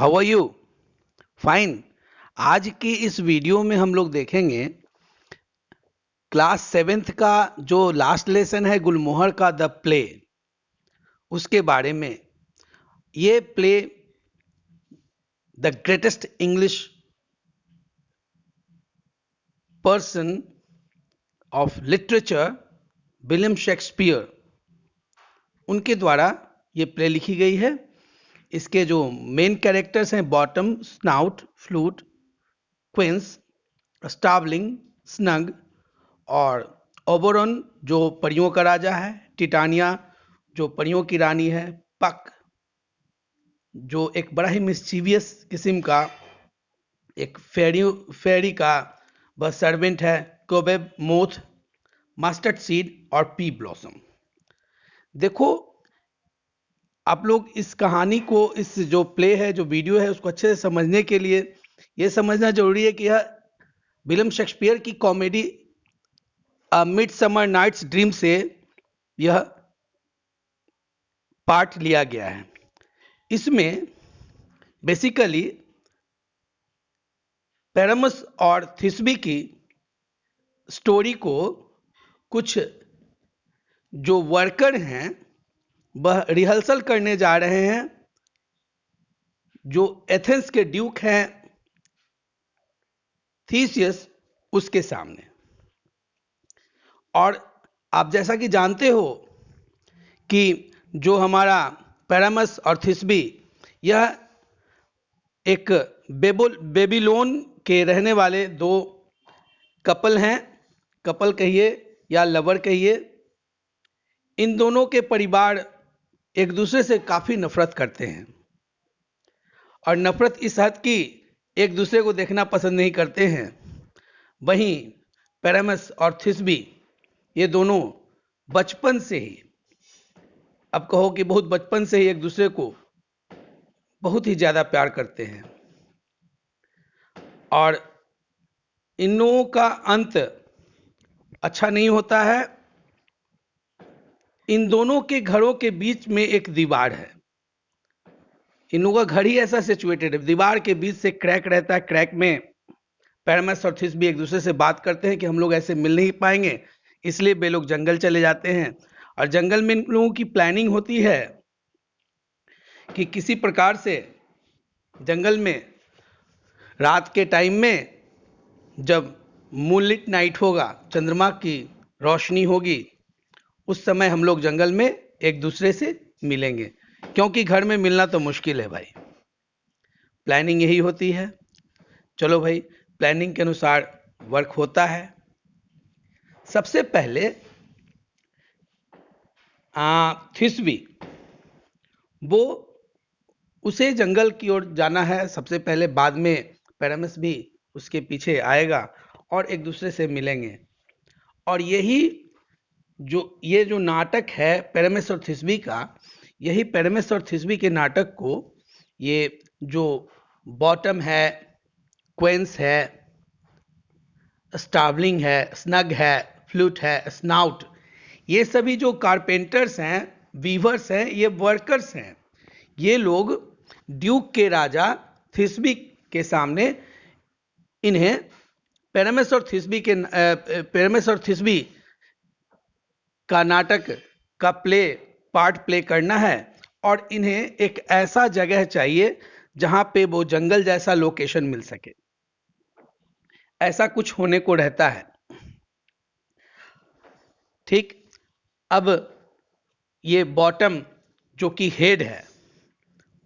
How are you? Fine. आज की इस वीडियो में हम लोग देखेंगे क्लास 7th का जो लास्ट लेसन है गुलमोहर का द प्ले, उसके बारे में। ये play the greatest English person of literature William Shakespeare, उनके द्वारा ये प्ले लिखी गई है। इसके जो मेन कैरेक्टर्स हैं Bottom, Snout, Flute, Quince, Starveling, Snug और ओबरॉन जो परियों का राजा है, टिटानिया जो परियों की रानी है, पक जो एक बड़ा ही मिस्चीवियस किस्म का एक फेरी का वह सर्वेंट है, कोबेब, मोथ, मस्टर्ड सीड और पी ब्लॉसम। देखो, आप लोग इस कहानी को, इस जो प्ले है, जो वीडियो है, उसको अच्छे से समझने के लिए यह समझना जरूरी है कि यह विलियम शेक्सपियर की कॉमेडी मिडसमर नाइट्स ड्रीम से यह पार्ट लिया गया है। इसमें बेसिकली पैरामस और थिस्बी की स्टोरी को कुछ जो वर्कर हैं वह रिहर्सल करने जा रहे हैं, जो एथेंस के ड्यूक हैं थीसियस, उसके सामने। और आप जैसा कि जानते हो कि जो हमारा पैरामस और थिस्बी, यह एक बेबीलोन के रहने वाले दो कपल हैं, कपल कहिए या लवर कहिए। इन दोनों के परिवार एक दूसरे से काफी नफरत करते हैं और नफरत इस हद की एक दूसरे को देखना पसंद नहीं करते हैं। वहीं पैरामस और थिस्बी ये दोनों बचपन से ही, अब कहो कि बहुत बचपन से ही एक दूसरे को बहुत ही ज्यादा प्यार करते हैं और इन लोगों का अंत अच्छा नहीं होता है। इन दोनों के घरों के बीच में एक दीवार है। इन लोगों का घर ही ऐसा सिचुएटेड है, दीवार के बीच से क्रैक रहता है। क्रैक में पैरामस और थिस्बी एक दूसरे से बात करते हैं कि हम लोग ऐसे मिल नहीं पाएंगे, इसलिए वे लोग जंगल चले जाते हैं। और जंगल में इन लोगों की प्लानिंग होती है कि किसी प्रकार से जंगल में रात के टाइम में, जब मूनलिट नाइट होगा, चंद्रमा की रोशनी होगी, उस समय हम लोग जंगल में एक दूसरे से मिलेंगे, क्योंकि घर में मिलना तो मुश्किल है भाई। प्लानिंग यही होती है। चलो भाई, प्लानिंग के अनुसार वर्क होता है। सबसे पहले थिस्बी, वो उसे जंगल की ओर जाना है सबसे पहले, बाद में पैरामस भी उसके पीछे आएगा और एक दूसरे से मिलेंगे। और ये जो नाटक है पैरामस और थिस्बी का, यही पैरामस और थिस्बी के नाटक को ये जो बॉटम है, क्वेंस है, स्टार्वलिंग है, स्नग है, फ्लूट है, स्नाउट, ये सभी जो कारपेंटर्स हैं, वीवर्स हैं, ये वर्कर्स हैं। ये लोग ड्यूक के राजा थिस्बी के सामने इन्हें पैरामस और थिस्बी का नाटक का पार्ट प्ले करना है। और इन्हें एक ऐसा जगह चाहिए जहां पे वो जंगल जैसा लोकेशन मिल सके, ऐसा कुछ होने को रहता है। ठीक, अब ये बॉटम जो कि हेड है,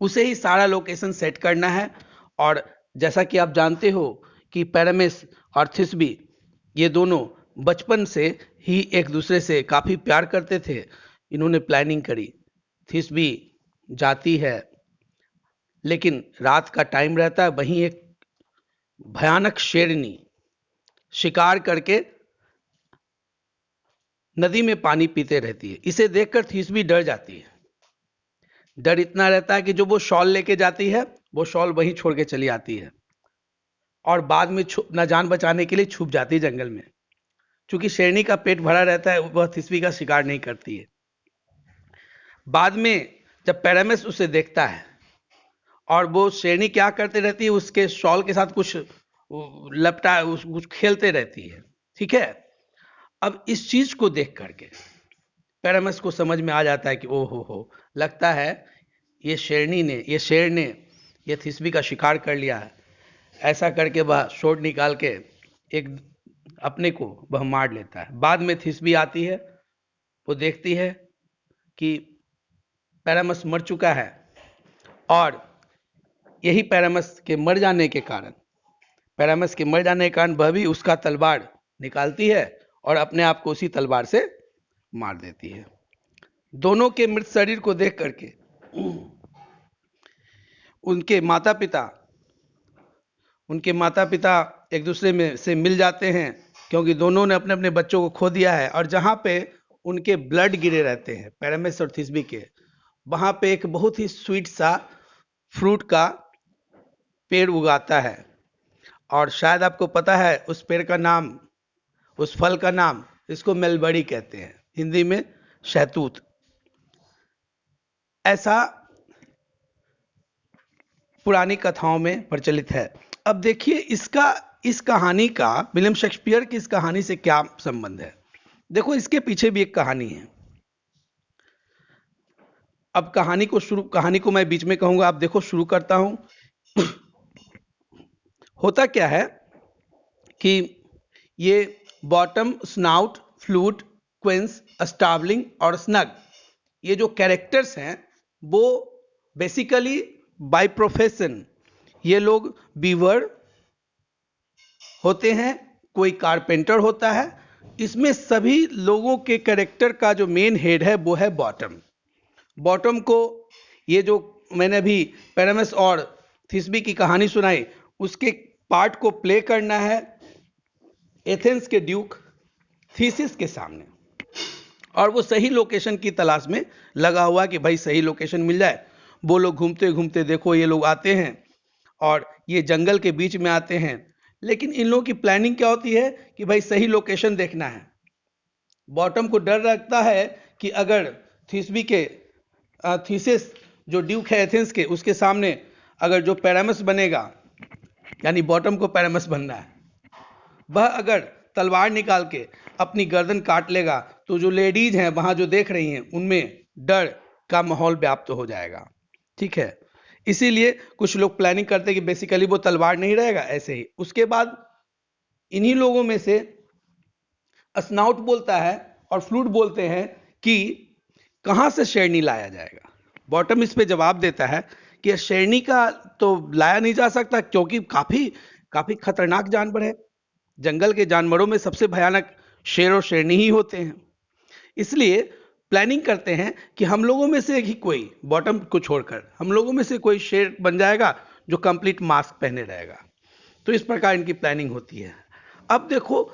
उसे ही सारा लोकेशन सेट करना है। और जैसा कि आप जानते हो कि पैरामस और थिस्बी ये दोनों बचपन से ही एक दूसरे से काफी प्यार करते थे। इन्होंने प्लानिंग करी, थिस्बी जाती है, लेकिन रात का टाइम रहता है, वहीं एक भयानक शेरनी शिकार करके नदी में पानी पीते रहती है। इसे देखकर थिस्बी डर जाती है। डर इतना रहता है कि जो वो शॉल लेके जाती है, वो शॉल वहीं छोड़ के चली आती है और बाद में ना जान बचाने के लिए छुप जाती है जंगल में। क्योंकि शेरनी का पेट भरा रहता है, वह थिस्बी का शिकार नहीं करती है। बाद में जब पैरामस उसे देखता है और वो शेरनी क्या करते रहती है, उसके शॉल के साथ कुछ लपटा कुछ खेलते रहती है। ठीक है, अब इस चीज को देख करके पैरामस को समझ में आ जाता है कि ओ हो, लगता है ये शेर ने ये थिस्बी का शिकार कर लिया है। ऐसा करके वह शॉट निकाल के एक अपने को वह मार लेता है। बाद में थिस्बी आती है, वो देखती है कि पैरामस मर चुका है, और यही पैरामस के मर जाने के कारण वह भी उसका तलवार निकालती है और अपने आप को उसी तलवार से मार देती है। दोनों के मृत शरीर को देख करके उनके माता पिता एक दूसरे में से मिल जाते हैं, क्योंकि दोनों ने अपने अपने बच्चों को खो दिया है। और जहाँ पे उनके ब्लड गिरे रहते हैं पैरामस और थिस्बी के, वहाँ पे एक बहुत ही स्वीट सा फ्रूट का पेड़ उगाता है। और शायद आपको पता है उस पेड़ का नाम, उस फल का नाम, इसको मेलबरी कहते हैं, हिंदी में शहतूत। ऐसा पुरानी कथाओं में प्रचलित है। अब देखिए इस कहानी का विलियम शेक्सपियर की इस कहानी से क्या संबंध है। देखो, इसके पीछे भी एक कहानी है। अब कहानी को मैं बीच में कहूंगा, आप देखो शुरू करता हूं। होता क्या है कि ये बॉटम, स्नाउट, फ्लूट, क्विंस, स्टार्वलिंग और स्नग, ये जो कैरेक्टर्स हैं वो बेसिकली बाय प्रोफेशन ये लोग बीवर होते हैं, कोई कारपेंटर होता है। इसमें सभी लोगों के कैरेक्टर का जो मेन हेड है वो है बॉटम। बॉटम को, ये जो मैंने अभी पैरामस और थिस्बी की कहानी सुनाई, उसके पार्ट को प्ले करना है एथेंस के ड्यूक थीसिस के सामने। और वो सही लोकेशन की तलाश में लगा हुआ कि भाई सही लोकेशन मिल जाए। वो लोग घूमते घूमते, देखो ये लोग आते हैं और ये जंगल के बीच में आते हैं। लेकिन इन लोगों की प्लानिंग क्या होती है कि भाई सही लोकेशन देखना है। बॉटम को डर लगता है कि अगर थिस्बी के थीसिस जो ड्यूक है एथेंस के, उसके सामने अगर जो पैरामस बनेगा, यानी बॉटम को पैरामस बनना है, वह अगर तलवार निकाल के अपनी गर्दन काट लेगा तो जो लेडीज हैं वहां जो देख रही हैं उनमें डर का माहौल व्याप्त हो जाएगा। ठीक है, इसीलिए कुछ लोग प्लानिंग करते हैं कि बेसिकली वो तलवार नहीं रहेगा ऐसे ही। उसके बाद इन्हीं लोगों में से स्नाउट बोलता है और फ्लूट बोलते हैं कि कहां से शेरनी लाया जाएगा। बॉटम इस पे जवाब देता है कि शेरनी का तो लाया नहीं जा सकता, क्योंकि काफी खतरनाक जानवर है। जंगल के जानवरों में सबसे भयानक शेर और शेरनी ही होते हैं। इसलिए प्लानिंग करते हैं कि हम लोगों में से ही कोई, बॉटम को छोड़कर हम लोगों में से कोई शेर बन जाएगा जो कंप्लीट मास्क पहने रहेगा। तो इस प्रकार इनकी प्लानिंग होती है। अब देखो,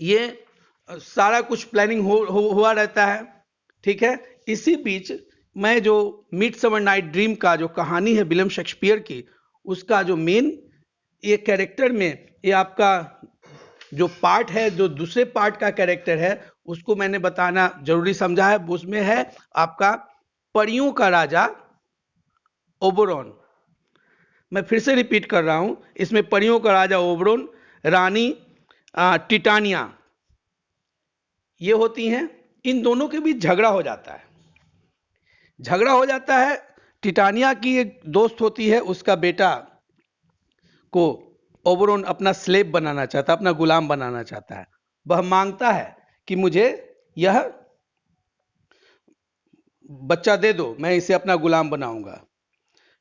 ये सारा कुछ प्लानिंग हुआ रहता है। ठीक है, इसी बीच मैं जो मिडसमर नाइट ड्रीम का जो कहानी है विलियम शेक्सपियर की, उसका जो मेन ये कैरेक्टर में, ये आपका जो पार्ट है, जो दूसरे पार्ट का कैरेक्टर है, उसको मैंने बताना जरूरी समझा है। उसमें है आपका परियों का राजा ओबेरॉन। मैं फिर से रिपीट कर रहा हूं, इसमें परियों का राजा ओबेरॉन, रानी टिटानिया ये होती हैं। इन दोनों के बीच झगड़ा हो जाता है। टिटानिया की एक दोस्त होती है, उसका बेटा को ओबेरॉन अपना स्लेव बनाना चाहता है, अपना गुलाम बनाना चाहता है। वह मांगता है कि मुझे यह बच्चा दे दो, मैं इसे अपना गुलाम बनाऊंगा।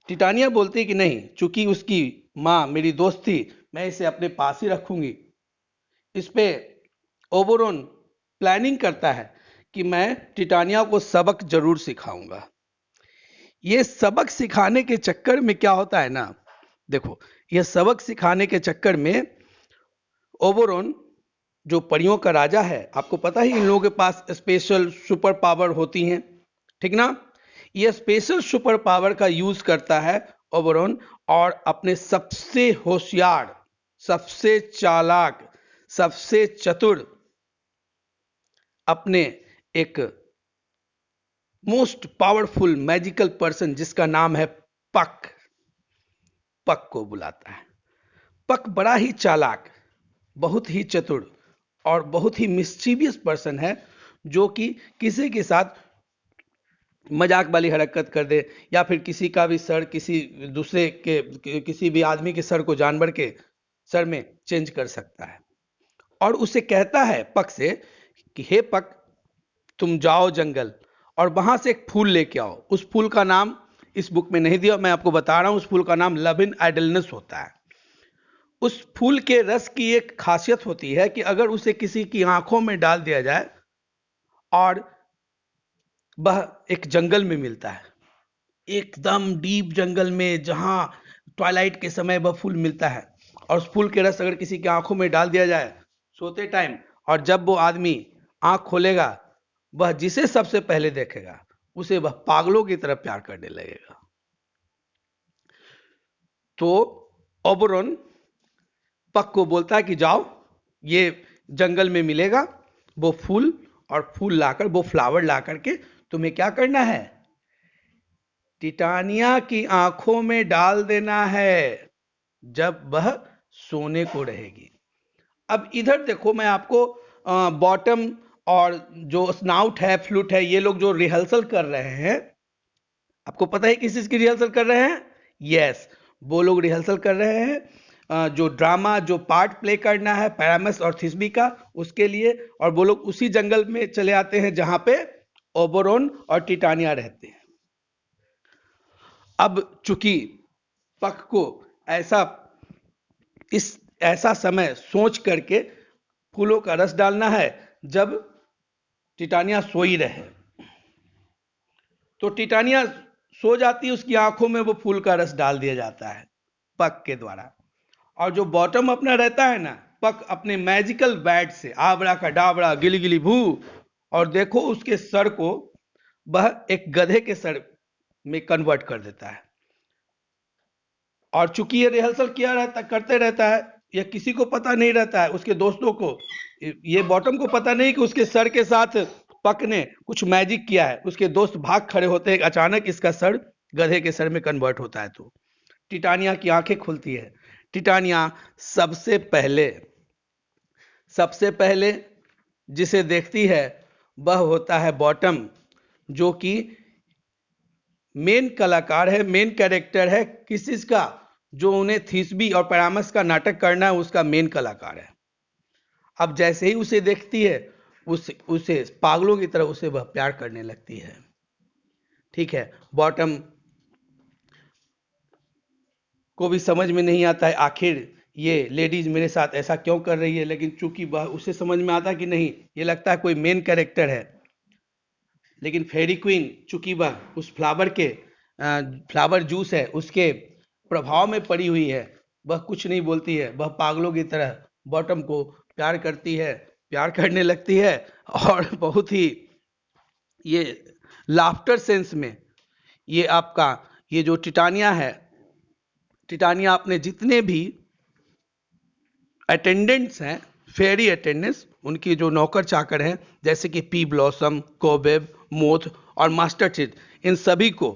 टिटानिया बोलती है कि नहीं, चूंकि उसकी मां मेरी दोस्त थी, मैं इसे अपने पास ही रखूंगी। इस पे ओबेरॉन प्लानिंग करता है कि मैं टिटानिया को सबक जरूर सिखाऊंगा। ये सबक सिखाने के चक्कर में क्या होता है ना, देखो, यह सबक सिखाने के चक्कर में ओबेरॉन जो परियों का राजा है, आपको पता ही इन लोगों के पास स्पेशल सुपर पावर होती हैं, ठीक ना। यह स्पेशल सुपर पावर का यूज करता है ओबेरॉन, और अपने सबसे होशियार, सबसे चालाक, सबसे चतुर, अपने एक मोस्ट पावरफुल मैजिकल पर्सन जिसका नाम है पक पक को बुलाता है। पक बड़ा ही चालाक, बहुत ही चतुर और बहुत ही मिस्चीवियस पर्सन है, जो कि किसी के साथ मजाक वाली हरकत कर दे, या फिर किसी का भी सर किसी दूसरे के किसी भी आदमी के सर को जानवर के सर में चेंज कर सकता है। और उसे कहता है पक से कि हे पक, तुम जाओ जंगल और वहां से एक फूल लेके आओ। उस फूल का नाम इस बुक में नहीं दिया, मैं आपको बता रहा हूं। उस फूल का नाम लव इन आइडलनेस होता है। उस फूल के रस की एक खासियत होती है कि अगर उसे किसी की आंखों में डाल दिया जाए, और वह एक जंगल में मिलता है, एकदम डीप जंगल में, जहां ट्वाइलाइट के समय वह फूल मिलता है, और उस फूल के रस अगर किसी की आंखों में डाल दिया जाए सोते टाइम, और जब वो आदमी आंख खोलेगा, वह जिसे सबसे पहले देखेगा उसे वह पागलों की तरह प्यार करने लगेगा। तो ओबरॉन पक को बोलता है कि जाओ, ये जंगल में मिलेगा वो फूल, और फूल लाकर, वो फ्लावर ला करके तुम्हें क्या करना है, टिटानिया की आंखों में डाल देना है जब वह सोने को रहेगी। अब इधर देखो, मैं आपको बॉटम और जो स्नाउट है, फ्लूट है, ये लोग जो रिहर्सल कर रहे हैं, आपको पता है किस चीज की रिहर्सल कर रहे हैं? यस, वो लोग रिहर्सल कर रहे हैं जो ड्रामा, जो पार्ट प्ले करना है पैरामस और थिस्बी का, उसके लिए। और वो लोग उसी जंगल में चले आते हैं जहां पे ओबरॉन और टिटानिया रहते हैं। अब चूंकि पक को ऐसा समय सोच करके फूलों का रस डालना है जब टिटानिया सोई रहे, तो टिटानिया सो जाती है, उसकी आंखों में वो फूल का रस डाल दिया जाता है पक के द्वारा। और जो बॉटम अपना रहता है ना, पक अपने मैजिकल बैट से आबड़ा का डाबड़ा गिली गिली भू, और देखो उसके सर को वह एक गधे के सर में कन्वर्ट कर देता है। और चूंकि ये रिहर्सल करते रहता है, यह किसी को पता नहीं रहता है, उसके दोस्तों को, ये बॉटम को पता नहीं कि उसके सर के साथ पक ने कुछ मैजिक किया है। उसके दोस्त भाग खड़े होते हैं, अचानक इसका सर गधे के सर में कन्वर्ट होता है। तो टिटानिया की आंखें खुलती है। टिटानिया सबसे पहले जिसे देखती है वह होता है बॉटम, जो कि मेन कलाकार है, मेन कैरेक्टर है। किस चीज का? जो उन्हें थीस्बी और पैरामस का नाटक करना है, उसका मेन कलाकार है। अब जैसे ही उसे देखती है, उसे पागलों की तरह उसे वह प्यार करने लगती है। ठीक है, बॉटम को भी समझ में नहीं आता है आखिर ये लेडीज मेरे साथ ऐसा क्यों कर रही है, लेकिन चूंकि वह उसे समझ में आता है कि नहीं, ये लगता है कोई मेन कैरेक्टर है। लेकिन फेरी क्वीन चूंकि वह उस फ्लावर जूस है, उसके प्रभाव में पड़ी हुई है, वह कुछ नहीं बोलती है। वह पागलों की तरह बॉटम को प्यार करती है, प्यार करने लगती है। और बहुत ही ये लाफ्टर सेंस में, ये आपका ये जो टिटानिया है, टिटानिया अपने जितने भी अटेंडेंट्स हैं, फेरी अटेंडेंट्स, उनकी जो नौकर चाकर हैं, जैसे कि पी ब्लॉसम, कोबेब, मोथ और मास्टर चिट, इन सभी को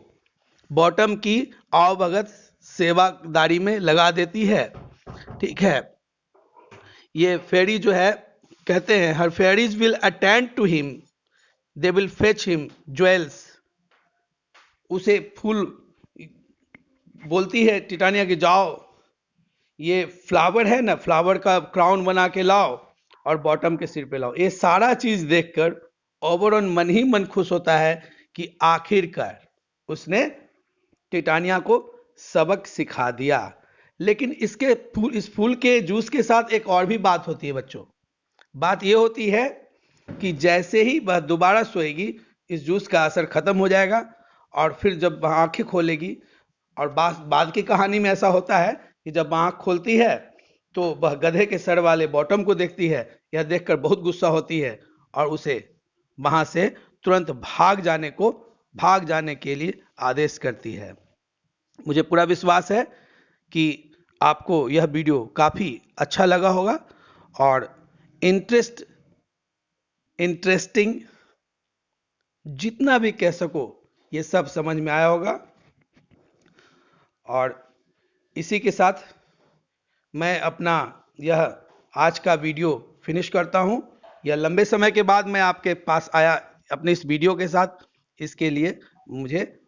बॉटम की आवभगत सेवादारी में लगा देती है। ठीक है, ये फेरी जो है, कहते हैं her fairies will attend to him, they will fetch him jewels. उसे फूल बोलती है टिटानिया की, जाओ ये फ्लावर है ना, फ्लावर का क्राउन बना के लाओ और बॉटम के सिर पे लाओ। ये सारा चीज देखकर ओबरॉन मन ही मन खुश होता है कि आखिरकार उसने टिटानिया को सबक सिखा दिया। लेकिन इस फूल के जूस के साथ एक और भी बात होती है बच्चों। बात यह होती है कि जैसे ही वह दोबारा सोएगी, इस जूस का असर खत्म हो जाएगा, और फिर जब वह आंखें खोलेगी, और बाद की कहानी में ऐसा होता है कि जब आंख खोलती है तो वह गधे के सर वाले बॉटम को देखती है। यह देखकर बहुत गुस्सा होती है और उसे वहां से तुरंत भाग जाने के लिए आदेश करती है। मुझे पूरा विश्वास है कि आपको यह वीडियो काफी अच्छा लगा होगा और इंटरेस्टिंग जितना भी कह सको, ये सब समझ में आया होगा। और इसी के साथ मैं अपना यह आज का वीडियो फिनिश करता हूं। यह लंबे समय के बाद मैं आपके पास आया अपने इस वीडियो के साथ, इसके लिए मुझे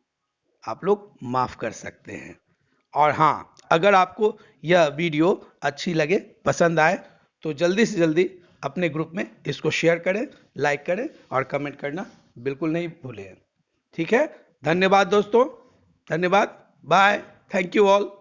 आप लोग माफ़ कर सकते हैं। और हाँ, अगर आपको यह वीडियो अच्छी लगे, पसंद आए, तो जल्दी से जल्दी अपने ग्रुप में इसको शेयर करें, लाइक करें और कमेंट करना बिल्कुल नहीं भूलें। ठीक है, धन्यवाद दोस्तों, धन्यवाद, बाय, थैंक यू ऑल।